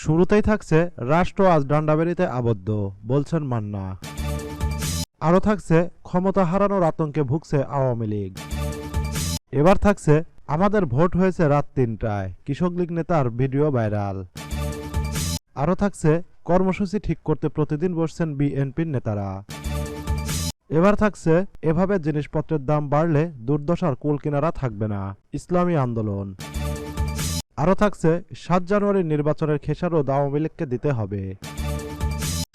শুরুতেই থাকছে রাষ্ট্র আজ ডান্ডাবেড়িতে আবদ্ধ, বলছেন মান্না। আরও থাকছে ক্ষমতা হারানোর আতঙ্কে ভুগছে আওয়ামী লীগ। এবার থাকছে আমাদের ভোট হয়েছে রাত ৩টায়, কৃষক লীগ নেতার ভিডিও ভাইরাল। আরও থাকছে কর্মসূচি ঠিক করতে প্রতিদিন বসছেন বিএনপির নেতারা। এবার থাকছে এভাবে জিনিসপত্রের দাম বাড়লে দুর্দশার কুল কিনারা থাকবে না, ইসলামী আন্দোলন। আরও থাকছে ৭ জানুয়ারির নির্বাচনের খেসারত আওয়ামী লীগকে দিতে হবে।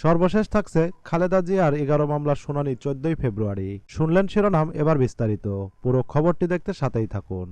সর্বশেষ থাকছে খালেদা জিয়ার ১১ মামলার শুনানি ১৪ই ফেব্রুয়ারি। শুনলেন শিরোনাম, এবার বিস্তারিত। পুরো খবরটি দেখতে সাথেই থাকুন।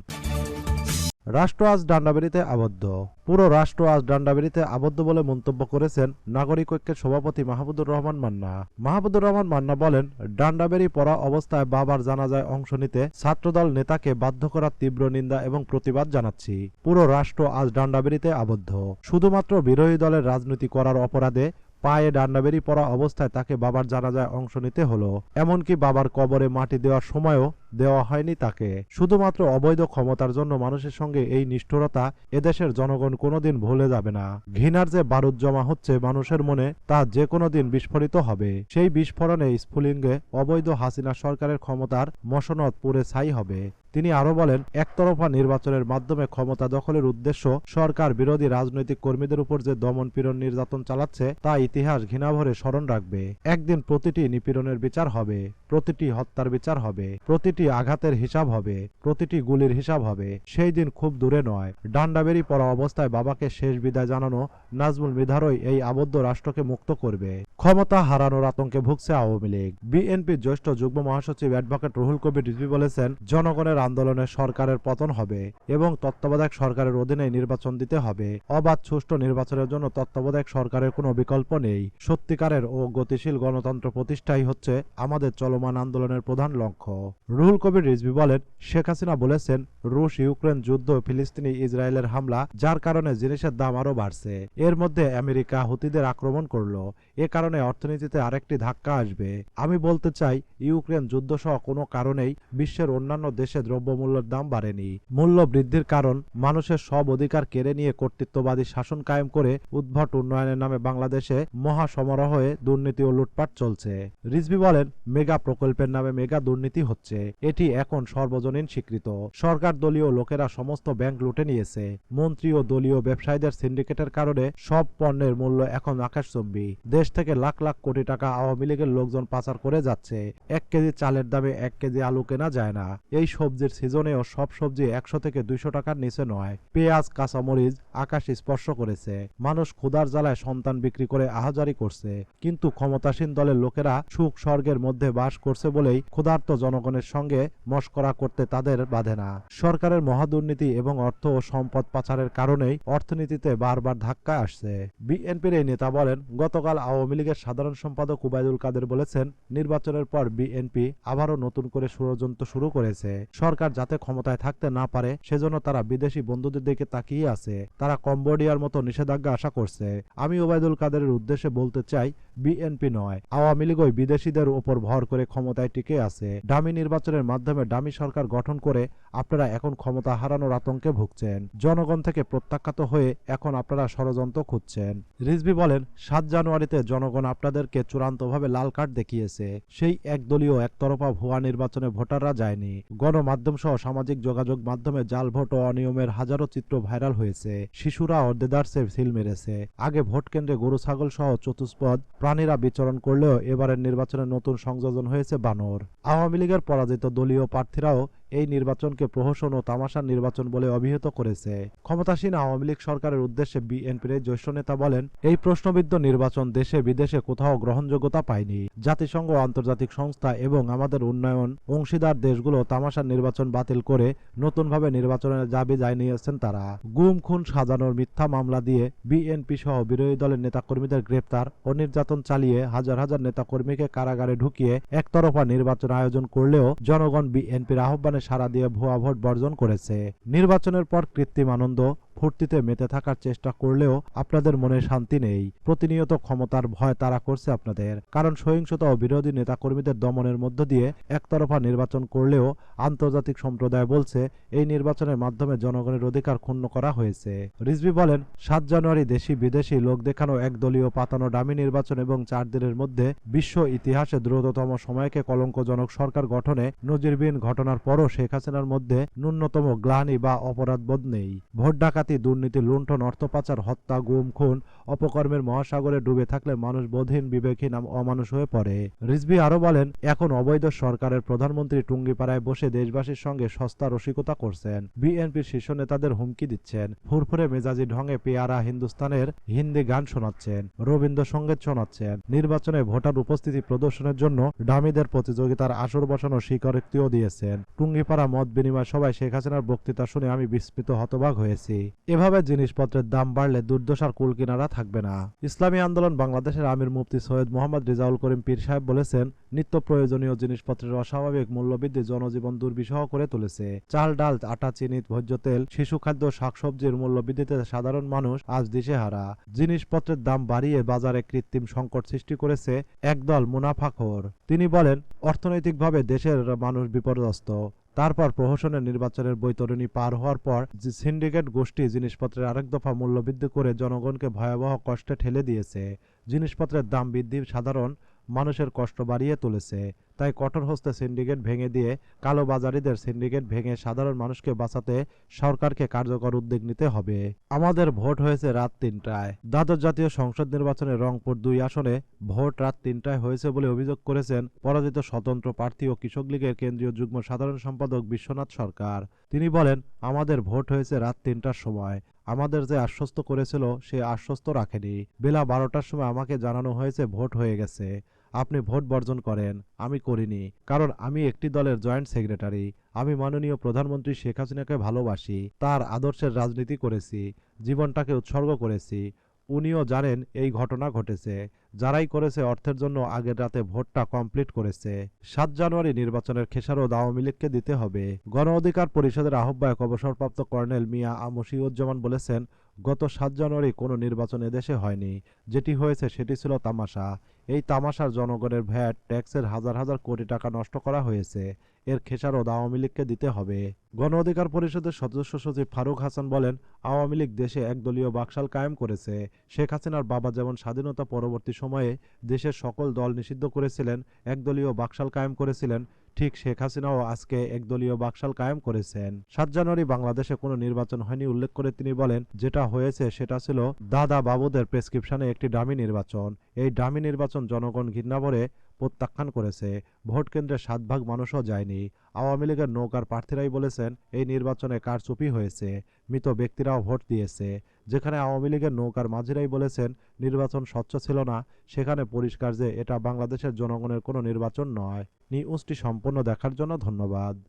রাষ্ট্র আজ ডান্ডাবেড়িতে আবদ্ধ। পুরো রাষ্ট্র আজ ডান্ডাবেড়িতে আবদ্ধ বলে মন্তব্য করেছেন নাগরিক ঐক্যের সভাপতি মাহমুদুর রহমান মান্না। মাহমুদুর রহমান মান্না বলেন, ডান্ডাবেড়ি পড়া অবস্থায় বাবার জানাজায় অংশ নিতে ছাত্রদল নেতাকে বাধ্য করার তীব্র নিন্দা এবং প্রতিবাদ জানাচ্ছি। পুরো রাষ্ট্র আজ ডান্ডাবেড়িতে আবদ্ধ। শুধুমাত্র বিরোধী দলের রাজনীতি করার অপরাধে পায়ে ডান্ডাবেড়ি পড়া অবস্থায় তাকে বাবার জানাজায় অংশ নিতে হলো। এমনকি বাবার কবরে মাটি দেওয়ার সময়ও দেওয়া হয়নি তাকে। শুধুমাত্র অবৈধ ক্ষমতার জন্য মানুষের সঙ্গে এই নিষ্ঠুরতা এদেশের জনগণ কোনোদিন ভুলে যাবে না। ঘৃণার যে বারুদ জমা হচ্ছে মানুষের মনে, তা যে কোনো দিন বিস্ফোরিত হবে। সেই বিস্ফোরণে স্ফুলিঙ্গে অবৈধ হাসিনা সরকারের ক্ষমতার মসনদ পুড়ে ছাই হবে। তিনি আরো বলেন, একতরফা নির্বাচনের মাধ্যমে ক্ষমতা দখলের উদ্দেশ্য সরকার বিরোধী রাজনৈতিক কর্মীদের উপর যে দমন পীড়ন নির্যাতন চালাচ্ছে তা ইতিহাস ঘৃণাভরে স্মরণ রাখবে। একদিন প্রতিটি নিপীড়নের বিচার হবে, প্রতিটি হত্যার বিচার হবে, প্রতিটি আঘাতের হিসাব হবে, প্রতিটি গুলির হিসাব হবে। সেই দিন খুব দূরে নয়। ডান্ডাবেড়ি পড়া অবস্থায় বাবাকে শেষ বিদায় জানানো নাজমুল মিধারই এই আবদ্ধ রাষ্ট্রকে মুক্ত করবে। ক্ষমতা হারানোর আতঙ্কে ভুগছে আওয়ামী লীগ। বিএনপির জ্যেষ্ঠ যুগ্ম মহাসচিব অ্যাডভোকেট রুহুল কবির রিজভী বলেছেন, জনগণের আন্দোলনে সরকারের পতন হবে এবং তত্ত্বাবধায়ক সরকারের অধীনে নির্বাচন দিতে হবে। অবাধ সুষ্ঠু নির্বাচনের জন্য তত্ত্বাবধায়ক সরকারের কোনো বিকল্প নেই। সত্যিকারের ও গতিশীল গণতন্ত্র প্রতিষ্ঠাই হচ্ছে আমাদের চলমান আন্দোলনের প্রধান লক্ষ্য। রুহুল কবির রিজভী বলেন, শেখ হাসিনা বলেছেন, রুশ ইউক্রেন যুদ্ধ, ফিলিস্তিনি ইসরায়েলের হামলা, যার কারণে জিনিসের দাম আরও বাড়ছে। এর মধ্যে আমেরিকা হুতিদের আক্রমণ করলো। এ কারণে অর্থনীতিতে আরেকটি ধাক্কা আসবে। আমি বলতে চাই, ইউক্রেন যুদ্ধ সহ কোনো কারণেই বিশ্বের অন্যান্য দেশে দ্রব্যমূল্যের দাম বাড়েনি। মূল্য বৃদ্ধির কারণ মানুষের সব অধিকার কেড়ে নিয়ে কর্তৃত্ববাদী শাসন কায়েম করে উদ্ভট উন্নয়নের নামে বাংলাদেশে মহা সমারোহে দুর্নীতি ও লুটপাট চলছে। রিজভী বলেন, মেগা প্রকল্পের নামে মেগা দুর্নীতি হচ্ছে। এটি এখন সর্বজনীন স্বীকৃত। সরকার দলীয় লোকেরা সমস্ত ব্যাংক লুটে নিয়েছে। মন্ত্রী ও দলীয় ব্যবসায়ীদের সিন্ডিকেটের কারণে সব পণ্যের মূল্য এখন আকাশচুম্বী। দেশ থেকে লাখ লাখ কোটি টাকা আওয়ামী লীগের লোকজন পাচার করে যাচ্ছে। ১ কেজি চালের দামে ১ কেজি আলু কেনা যায় না। এই সবজির সিজনেও সব সবজি ১০০ থেকে ২০০ টাকার নিচে নয়। পেঁয়াজ, কাঁচামরিচ আকাশ স্পর্শ করেছে। মানুষ ক্ষুধার জ্বালায় সন্তান বিক্রি করে আহাজারি করছে। কিন্তু ক্ষমতাসীন দলের লোকেরা সুখ স্বর্গের মধ্যে বাস করছে বলেই ক্ষুধার্ত জনগণের সঙ্গে মশকরা করতে তাদের বাধে না। সরকারের মহাদুর্নীতি এবং অর্থ ও সম্পদ পাচারের কারণেই অর্থনীতিতে বারবার ধাক্কা আসছে। বিএনপির এই নেতা বলেন, গতকাল আওয়ামী লীগের সাধারণ সম্পাদক উবায়দুল কাদের বলেছেন, নির্বাচনের পর বিএনপি আবারও নতুন করে ষড়যন্ত্র শুরু করেছে। সরকার যাতে ক্ষমতায় থাকতে না পারে সেজন্য তারা বিদেশি বন্ধুদের দিকে তাকিয়ে আছে। তারা কম্বোডিয়ার মতো নিষেধাজ্ঞা আশা করছে। আমি ওবায়দুল কাদেরের উদ্দেশ্যে বলতে চাই, বিএনপি নয়, আওয়ামী লীগই বিদেশিদের উপর ভর করে ক্ষমতায় টিকে আছে। ডামি নির্বাচনের মাধ্যমে ডামি সরকার গঠন করে আপনারা এখন ক্ষমতা হারানোর আতঙ্কে ভুগছেন। জনগণ থেকে প্রত্যাখ্যাত হয়ে এখন আপনারা ষড়যন্ত্র খুঁজছেন। রিজভী বলেন, ৭ জানুয়ারিতে জনগণ আপনাদেরকে চূড়ান্তভাবে লাল কার্ড দেখিয়েছে। সেই একদলীয় একতরফা ভুয়া নির্বাচনে ভোটাররা যায়নি। গণমাধ্যম সহ সামাজিক যোগাযোগ মাধ্যমে জাল ভোট ও অনিয়মের হাজারো চিত্র ভাইরাল হয়েছে। শিশুরা দেদারসে সিল মেরেছে। আগে ভোট কেন্দ্রে গরু ছাগল সহ চতুষ্পদ প্রাণীরা বিচরণ করলেও এবারের নির্বাচনে নতুন সংযোজন হয়েছে বানর। আওয়ামী লীগের পরাজিত দলীয় প্রার্থীরাও এই নির্বাচনকে প্রহসন ও তামাশার নির্বাচন বলে অভিহিত করেছে। ক্ষমতাসীন আওয়ামী লীগ সরকারের উদ্দেশ্যে বিএনপির জ্যেষ্ঠ নেতা বলেন, এই প্রশ্নবিদ্ধ নির্বাচন দেশে বিদেশে কোথাও গ্রহণযোগ্যতা পায়নি। জাতিসংঘ, আন্তর্জাতিক সংস্থা এবং আমাদের উন্নয়ন অংশীদার দেশগুলো তামাশার নির্বাচন বাতিল করে নতুনভাবে নির্বাচনের দাবি জানিয়েছেন তারা। গুম, খুন, সাজানোর মিথ্যা মামলা দিয়ে বিএনপি সহ বিরোধী দলের নেতাকর্মীদের গ্রেপ্তার ও নির্যাতন চালিয়ে হাজার হাজার নেতাকর্মীকে কারাগারে ঢুকিয়ে একতরফা নির্বাচন আয়োজন করলেও জনগণ বিএনপির আহ্বানে সাড়া দিয়ে ভুয়া ভোট বর্জন করেছে। নির্বাচনের পর কৃত্রিম আনন্দ ফুর্তিতে মেতে থাকার চেষ্টা করলেও আপনাদের মনে শান্তি নেই। প্রতিনিয়ত ক্ষমতার ভয় তাড়া করছে আপনাদের, কারণ সহিংসতা ও বিরোধী নেতাকর্মীদের দমনের মধ্য দিয়ে একতরফা নির্বাচন করলেও আন্তর্জাতিক সম্প্রদায় বলছে এই নির্বাচনের মাধ্যমে জনগণের অধিকার ক্ষুণ্ণ করা হয়েছে। রিজভী বলেন, ৭ জানুয়ারি দেশি বিদেশি লোক দেখানো একদলীয় পাতানো ডামি নির্বাচন এবং 4 দিনের মধ্যে বিশ্ব ইতিহাসে দ্রুততম সময়কে কলঙ্কজনক সরকার গঠনে নজিরবিহীন ঘটনার পরও শেখ হাসিনার মধ্যে ন্যূনতম গ্লানি বা অপরাধবোধ নেই। ভোট ডাকাতি, দুর্নীতি, লুণ্ঠন, অর্থ পাচার, হত্যা, গুম, খুন, অপকর্মের মহাসাগরে ডুবে থাকলে মানুষ বোধহীন, বিবেকহীন, অমানুষ হয়ে পড়ে। রিজভী আরো বলেন, এখন অবৈধ সরকারের প্রধানমন্ত্রী টুঙ্গিপাড়ায় বসে দেশবাসীর সঙ্গে সস্তা রসিকতা করছেন, বিএনপির শীর্ষ নেতাদের হুমকি দিচ্ছেন, ফুরফুরে মেজাজি ঢঙে পেয়ারা হিন্দুস্তানের হিন্দি গান শোনাচ্ছেন, রবীন্দ্রসঙ্গীত শোনাচ্ছেন, নির্বাচনে ভোটার উপস্থিতি প্রদর্শনের জন্য ডামিদের প্রতিযোগিতার আসর বসানোর স্বীকারোক্তিও দিয়েছেন। টুঙ্গিপাড়া মত বিনিময় সভায় শেখ হাসিনার বক্তৃতা শুনে আমি বিস্মিত হতবাক হয়েছি। এভাবে জিনিসপত্রের দাম বাড়লে দুর্দশার কুলকিনারা থাকবে না। ইসলামী আন্দোলন বাংলাদেশের আমির মুফতি সৈয়দ মোহাম্মদ রেজাউল করিম পীর সাহেব বলেছেন, নিত্য প্রয়োজনীয় জিনিসপত্রের অস্বাভাবিক মূল্যবৃদ্ধি জনজীবন দুর্বিষহ করে তুলেছে। চাল, ডাল, আটা, চিনি, ভোজ্য তেল, শিশু খাদ্য, শাকসবজির মূল্যবৃদ্ধিতে সাধারণ মানুষ আজ দিশেহারা। জিনিসপত্রের দাম বাড়িয়ে বাজারে কৃত্রিম সংকট সৃষ্টি করেছে একদল মুনাফাখোর। তিনি বলেন, অর্থনৈতিকভাবে দেশের মানুষ বিপর্যস্ত। তারপর প্রহসনের নির্বাচনের বৈতরণী পার হওয়ার পর সিন্ডিকেট গোষ্ঠী জিনিসপত্রের আরেক দফা মূল্যবৃদ্ধি করে জনগণকে ভয়াবহ কষ্টে ঠেলে দিয়েছে। জিনিসপত্রের দাম বৃদ্ধি সাধারণ মানুষের কষ্ট বাড়িয়ে তুলেছে। তাই কঠোর হস্তে সিন্ডিকেট ভেঙে দিয়ে কালোবাজারিদের সিন্ডিকেট ভেঙে সাধারণ মানুষকে বাঁচাতে সরকারকে কার্যকর উদ্যোগ নিতে হবে। আমাদের ভোট হয়েছে রাত ৩টায়। দ্বাদশ জাতীয় সংসদ নির্বাচনে রংপুর ২ আসনে ভোট রাত ৩টায় হয়েছে বলে অভিযোগ করেছেন পরাজিত স্বতন্ত্র প্রার্থী ও কৃষক লীগের কেন্দ্রীয় যুগ্ম সাধারণ সম্পাদক বিশ্বনাথ সরকার। তিনি বলেন, আমাদের ভোট হয়েছে রাত ৩টার সময়। আমাদের যে আশ্বস্ত করেছিল সে আশ্বস্ত রাখেনি। বেলা ১২টার সময় আমাকে জানানো হয়েছে ভোট হয়ে গেছে, আপনি ভোট বর্জন করেন। আমি করিনি, কারণ আমি একটি দলের জয়েন্ট সেক্রেটারি। আমি মাননীয় প্রধানমন্ত্রী শেখ হাসিনাকে ভালোবাসি, তার আদর্শের রাজনীতি করেছি, জীবনটাকে উৎসর্গ করেছি। উনিও জানেন এই ঘটনা ঘটেছে। যারাই করেছে অর্থের জন্য আগের রাতে ভোটটা কমপ্লিট করেছে। ৭ জানুয়ারি নির্বাচনের খেসারত আওয়ামী লীগকে দিতে হবে। গণ অধিকার পরিষদের আহ্বায়ক অবসরপ্রাপ্ত কর্নেল মিয়া মশিউজ্জামান বলেছেন, গত ৭ জানুয়ারি কোনো নির্বাচন এদেশে হয়নি। যেটি হয়েছে সেটি ছিল তামাশা। এই তামাশার জনগণের ভ্যাট ট্যাক্সের হাজার হাজার কোটি টাকা নষ্ট করা হয়েছে। এর খেসারত আওয়ামী লীগকে দিতে হবে। গণ অধিকার পরিষদের সদস্য সচিব ফারুক হাসান বলেন, আওয়ামী লীগ দেশে একদলীয় বাকশাল কায়েম করেছে। শেখ হাসিনার বাবা যেমন স্বাধীনতা পরবর্তী সময়ে দেশের সকল দল নিষিদ্ধ করেছিলেন, একদলীয় বাকশাল কায়েম করেছিলেন, ঠিক শেখ হাসিনাও আজকে একদলীয় বাকশাল কায়েম করেছেন। ৭ জানুয়ারি বাংলাদেশে কোনো নির্বাচন হয়নি উল্লেখ করে তিনি বলেন, যেটা হয়েছে সেটা ছিল দাদা বাবুদের প্রেসক্রিপশনে একটি ডামি নির্বাচন। এই ডামি নির্বাচন জনগণ ঘৃণা ভরে প্রত্যাখ্যান করেছে। ভোট কেন্দ্রে ৭ ভাগ মানুষও যায়নি। আওয়ামী লীগের নৌকার প্রার্থীরাই বলেছেন এই নির্বাচনে কারচুপি হয়েছে। মৃত ব্যক্তিরাও ভোট দিয়েছে। যেখানে আওয়ামী লীগের নৌকার মাঝিরাই বলেছেন নির্বাচন স্বচ্ছ ছিল না, সেখানে পরিষ্কার যে এটা বাংলাদেশের জনগণের কোনো নির্বাচন নয়। নিউজটি সম্পূর্ণ দেখার জন্য ধন্যবাদ।